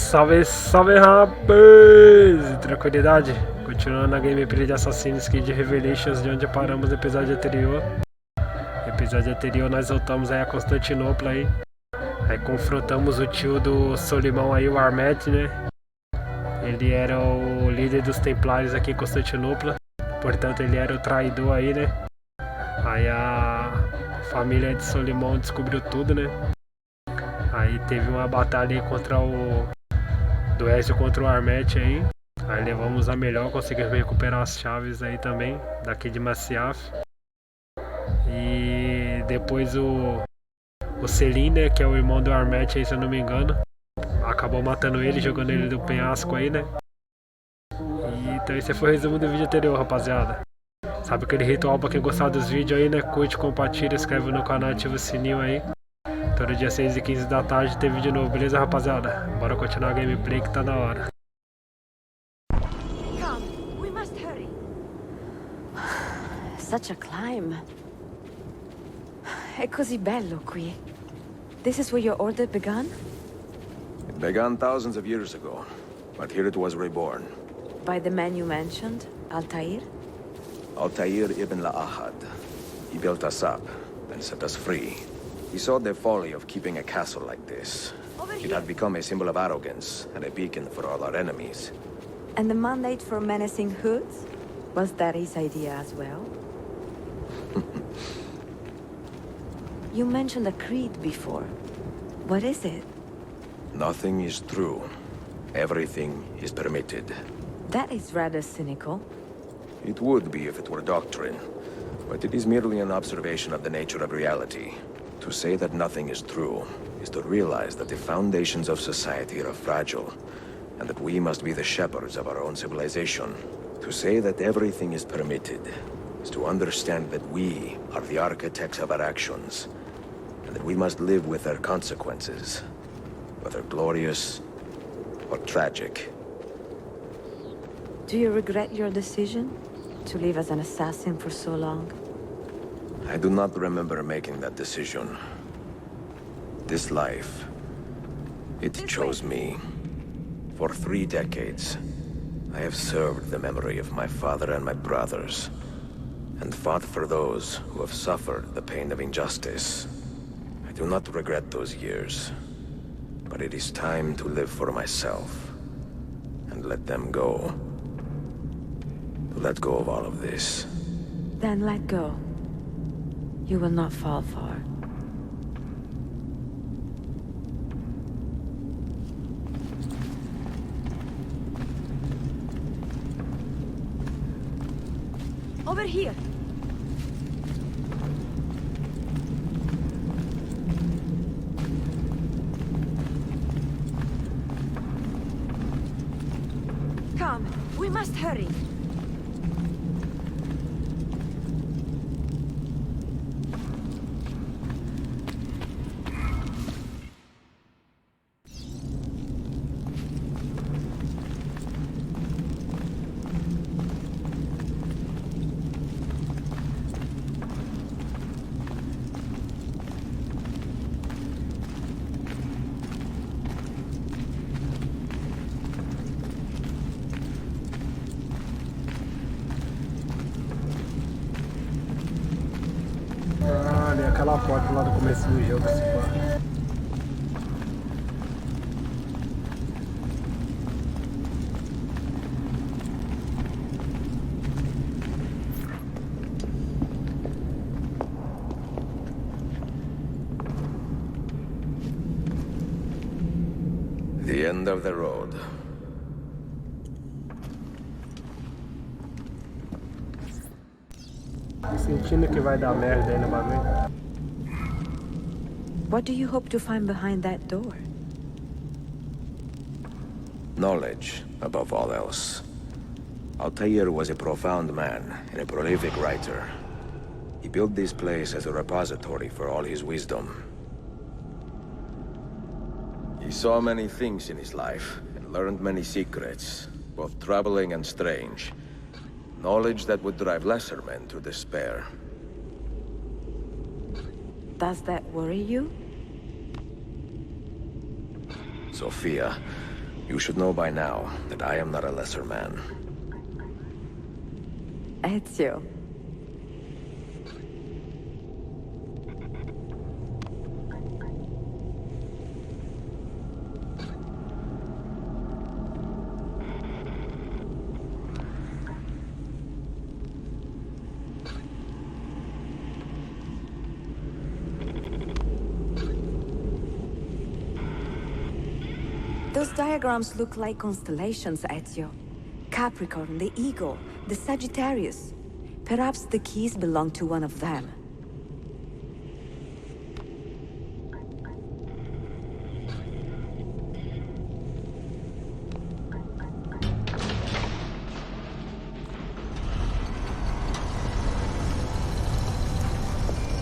Salve, salve, rapaz! Tranquilidade? Continuando a gameplay de Assassin's Creed Revelations, de onde paramos no episódio anterior. No episódio anterior nós voltamos aí a Constantinopla aí. Aí confrontamos o tio do Solimão aí, o Armet, né? Ele era o líder dos Templários aqui em Constantinopla. Portanto, ele era o traidor aí, né? Aí a família de Solimão descobriu tudo, né? Aí teve uma batalha aí contra o... do Ezio contra o Armet aí. Aí levamos a melhor, conseguimos recuperar as chaves aí também, daqui de Maciaf. E depois o Selim, né, que é o irmão do Armet aí, se eu não me engano, acabou matando ele, jogando ele do penhasco aí, né. E então esse foi o resumo do vídeo anterior, rapaziada. Sabe aquele ritual pra quem gostar dos vídeos aí, né? Curte, compartilha, inscreve no canal, ativa o sininho aí. Todo dia 6h15 da tarde tem vídeo novo, beleza, rapaziada? Bora continuar a gameplay que tá da hora. Come, we must hurry. Such a climb. È così bello qui. This is where your order began? It began thousands of years ago, but here it was reborn. By the man you mentioned, Altair? Altair ibn Ahad. He built us up, then set us free. He saw the folly of keeping a castle like this. It had become a symbol of arrogance and a beacon for all our enemies. And the mandate for menacing hoods? Was that his idea as well? You mentioned a creed before. What is it? Nothing is true. Everything is permitted. That is rather cynical. It would be if it were doctrine, but it is merely an observation of the nature of reality. To say that nothing is true is to realize that the foundations of society are fragile, and that we must be the shepherds of our own civilization. To say that everything is permitted is to understand that we are the architects of our actions, and that we must live with their consequences, whether glorious or tragic. Do you regret your decision to live as an assassin for so long? I do not remember making that decision. This life, it chose me. For 3 decades, I have served the memory of my father and my brothers, and fought for those who have suffered the pain of injustice. I do not regret those years, but it is time to live for myself, and let them go. To let go of all of this. Then let go. You will not fall far. Over here! Come, we must hurry. Ah, ali aquela porta lá do começo do jogo, se pá. The end of the road. Tô sentindo que vai dar merda aí no bagulho. What do you hope to find behind that door? Knowledge, above all else. Altair was a profound man and a prolific writer. He built this place as a repository for all his wisdom. He saw many things in his life and learned many secrets, both troubling and strange. Knowledge that would drive lesser men to despair. Does that worry you? Sophia, You should know by now that I am not a lesser man. Ezio. Those diagrams look like constellations, Ezio. Capricorn, the Eagle, the Sagittarius. Perhaps the keys belong to one of them.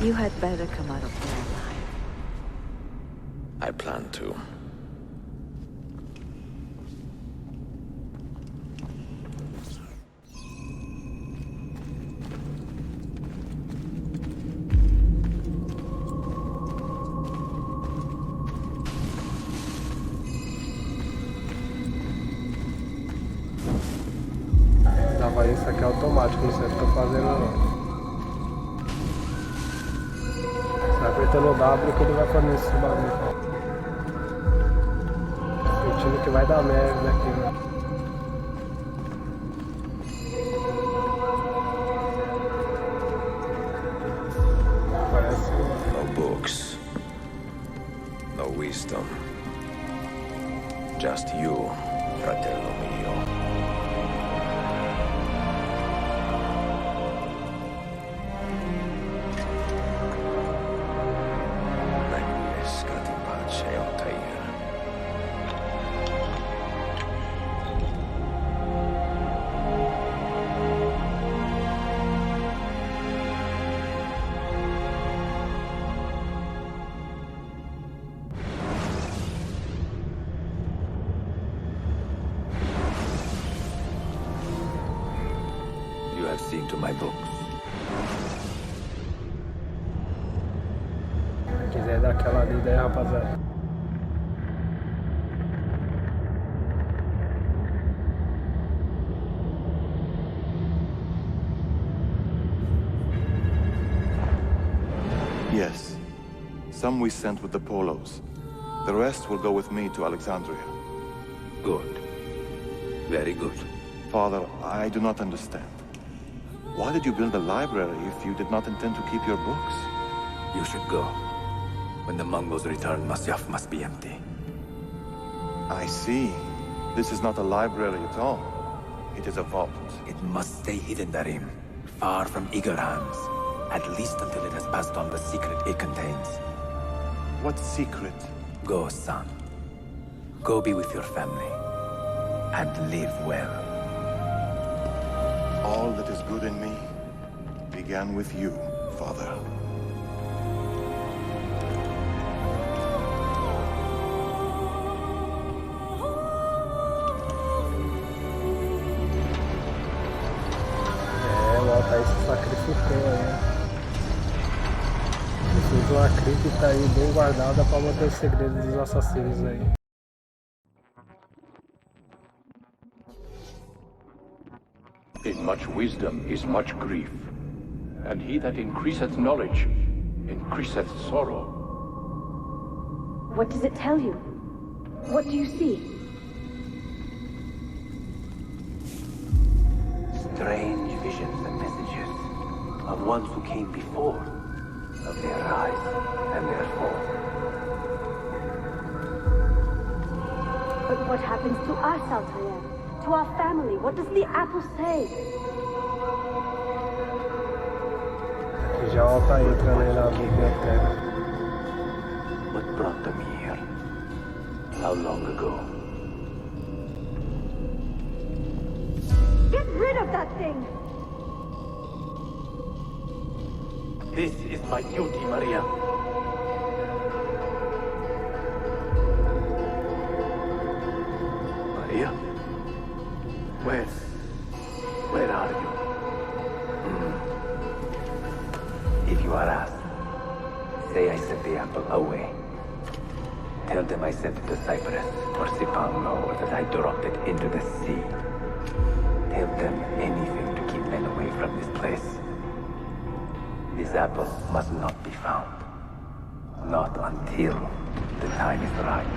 You had better come out of there alive. I plan to. Isso aqui é automático, não sei o que eu tô fazendo não. Você apertando o W que ele vai fazer esse bagulho. Sentindo que vai dar merda aqui, né? Parece. No books. No wisdom. Just you, fratello mio. ALTAIR. You have seen to my books. Se quiser dar aquela lida aí, rapaziada. Yes. Some we sent with the Polos. The rest will go with me to Alexandria. Good. Very good. Father, I do not understand. Why did you build a library if you did not intend to keep your books? You should go. When the Mongols return, Masyaf must be empty. I see. This is not a library at all. It is a vault. It must stay hidden, Darim. Far from eager hands. At least until it has passed on the secret it contains. What secret? Go, son. Go be with your family. And live well. All that is good in me began with you, Father. O Altair se sacrificou aí. Fez uma cripta aí bem guardada para manter os segredos dos assassinos aí. In much wisdom is much grief, and he that increaseth knowledge increaseth sorrow. What does it tell you? What do you see? Strange visions and messages of ones who came before, of their rise and their fall. But what happens to us, Altair? To our family? What does the apple say? Aqui já o Altair entrando aí na biblioteca. What brought them here? How long ago? Get rid of that thing! This is my duty, Maria. Maria? Where are you? If you are asked, say I sent the apple away. Tell them I sent it to Cyprus. or Sipang know that I dropped it into the sea. Tell them anything to keep men away from this place. This apple must not be found. Not until the time is right.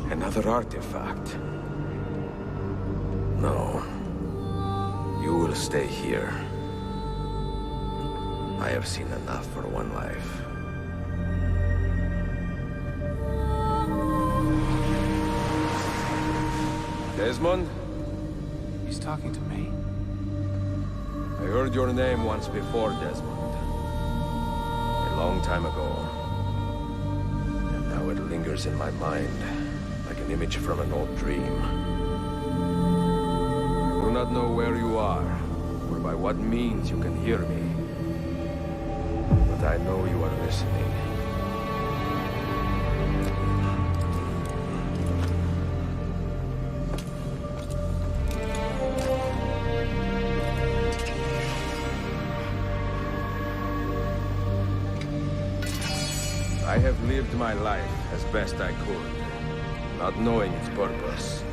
Another artifact. No. You will stay here. I have seen enough for one life. Desmond? He's talking to me. I heard your name once before, Desmond. A long time ago. And now it lingers in my mind, like an image from an old dream. I do not know where you are, or by what means you can hear me. But I know you are listening. I have lived my life as best I could, not knowing its purpose,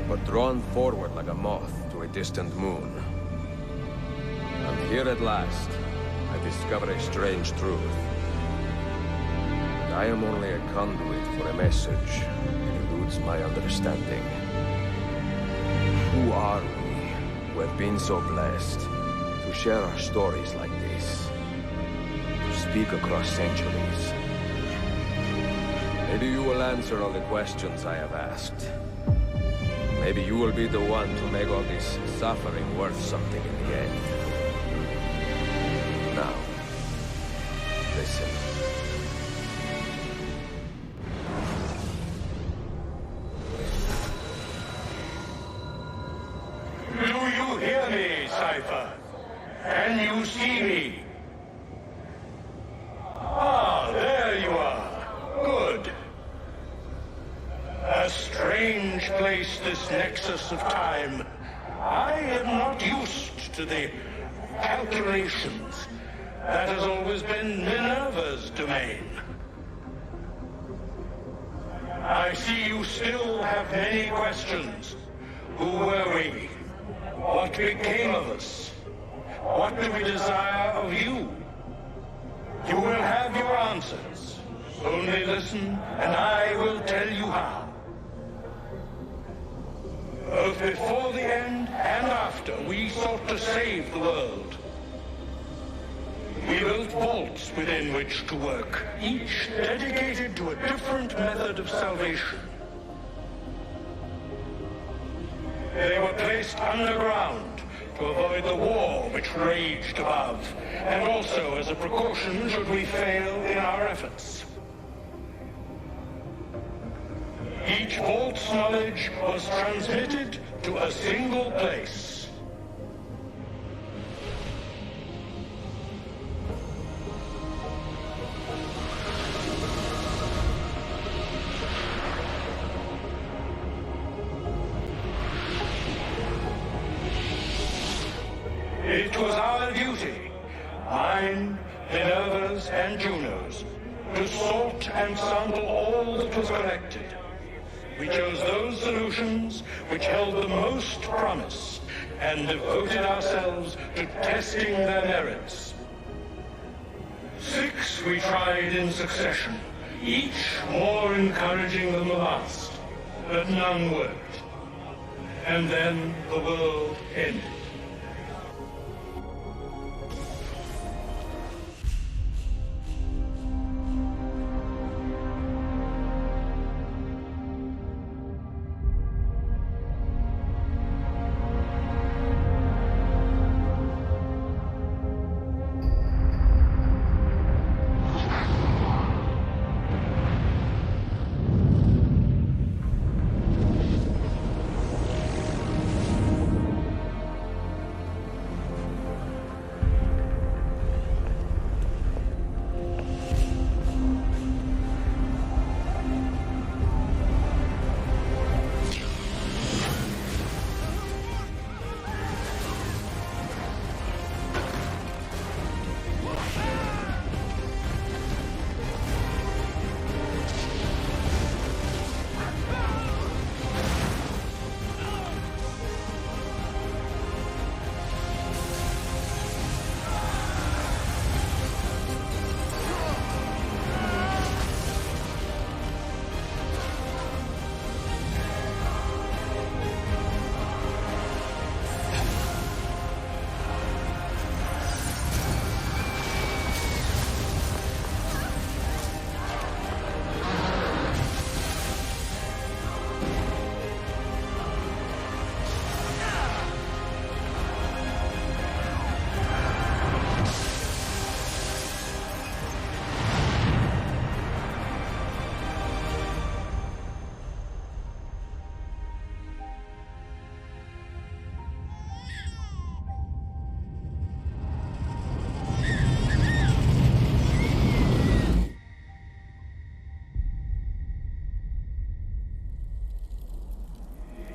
but drawn forward like a moth to a distant moon. And here at last, I discover a strange truth. I am only a conduit for a message that eludes my understanding. Who are we, who have been so blessed, to share our stories like this? To speak across centuries? Maybe you will answer all the questions I have asked. Maybe you will be the one to make all this suffering worth something in the end. Now, listen. Do you hear me, Cypher? Can you see me? Ah, there you are. Good. A strange place, this nexus of time. I am not used to the calculations. That has always been Minerva's domain. I see you still have many questions. Who were we? What became of us? What do we desire of you? You will have your answers. Only listen, and I will tell you how. Both before the end and after, we sought to save the world. We built vaults within which to work, each dedicated to a different method of salvation. They were placed underground to avoid the war which raged above, and also as a precaution should we fail in our efforts. Each vault's knowledge was transmitted to a single place. It was our duty, mine, Minerva's, and Juno's, to sort and sample all that was collected. We chose those solutions which held the most promise and devoted ourselves to testing their merits. 6 we tried in succession, each more encouraging than the last, but none worked. And then the world ended.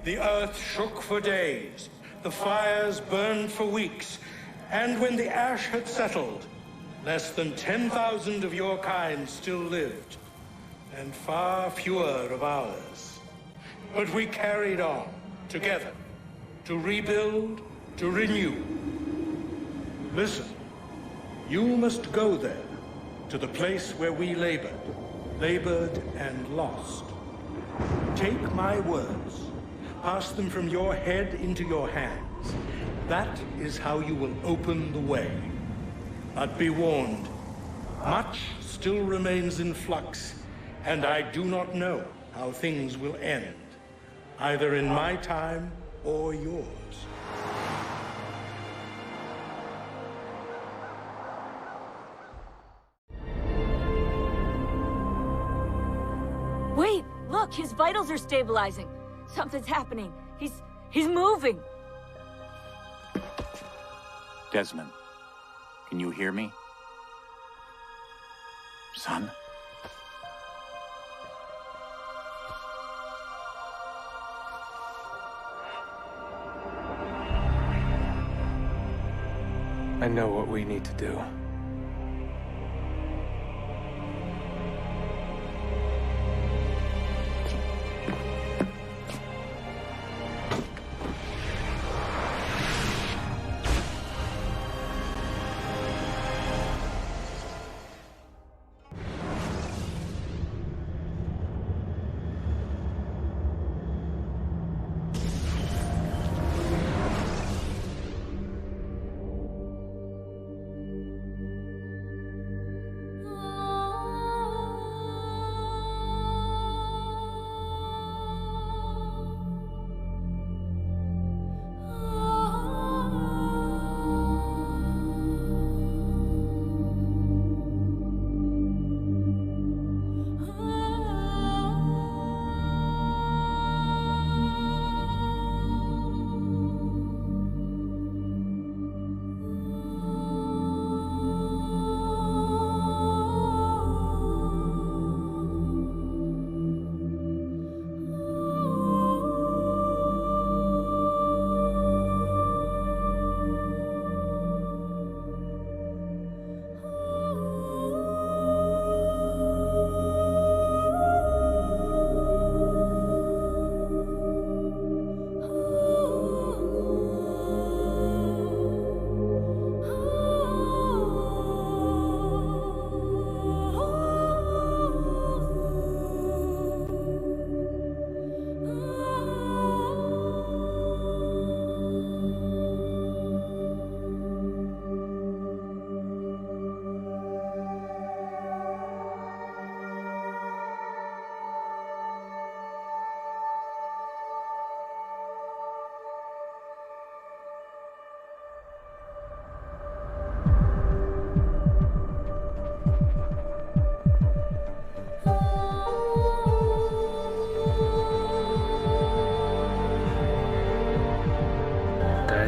The earth shook for days, the fires burned for weeks, and when the ash had settled, less than 10,000 of your kind still lived, and far fewer of ours. But we carried on, together, to rebuild, to renew. Listen, you must go there, to the place where we labored and lost. Take my words. Pass them from your head into your hands. That is how you will open the way. But be warned, much still remains in flux, and I do not know how things will end, either in my time or yours. Wait, look, his vitals are stabilizing. Something's happening. He's moving. Desmond, can you hear me? Son? I know what we need to do.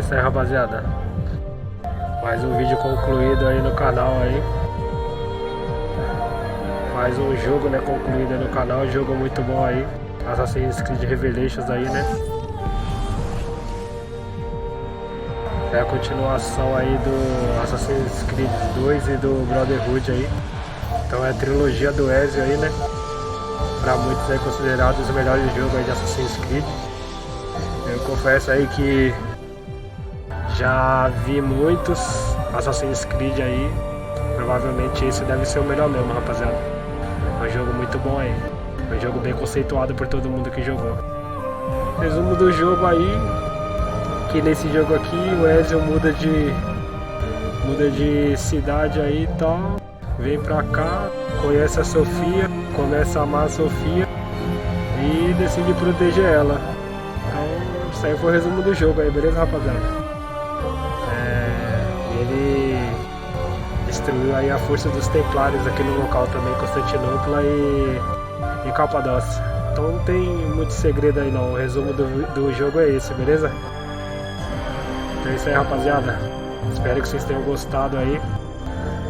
isso aí, rapaziada. Mais um vídeo concluído aí no canal aí. Mais um jogo, né, concluído aí no canal. Jogo muito bom aí. Assassin's Creed Revelations aí, né? É a continuação aí do Assassin's Creed 2 e do Brotherhood aí. Então é a trilogia do Ezio aí, né? Pra muitos é considerado os melhores jogos aí de Assassin's Creed. Eu confesso aí que já vi muitos Assassin's Creed aí. Provavelmente esse deve ser o melhor mesmo, rapaziada. É um jogo muito bom aí. É um jogo bem conceituado por todo mundo que jogou. Resumo do jogo aí, que nesse jogo aqui o Ezio muda de cidade aí e tal. Vem pra cá, conhece a Sofia, começa a amar a Sofia e decide proteger ela. Então isso aí foi o resumo do jogo aí, beleza, rapaziada? Ele destruiu aí a força dos Templários aqui no local também, Constantinopla e Capadócia. Então não tem muito segredo aí não, o resumo do jogo é esse, beleza? Então é isso aí, rapaziada. Espero que vocês tenham gostado aí.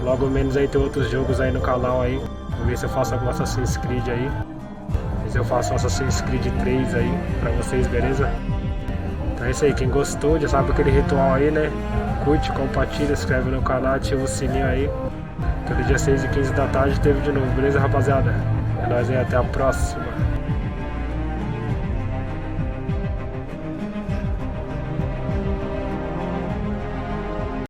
Logo menos aí tem outros jogos aí no canal aí. Vou ver se eu faço algum Assassin's Creed aí. Se eu faço Assassin's Creed 3 aí pra vocês, beleza? Então é isso aí, quem gostou já sabe aquele ritual aí, né? Curte, compartilha, se inscreve no canal, ativa o sininho aí. Todo dia 6 e 15 da tarde teve de novo, beleza, rapaziada? É nóis aí, até a próxima.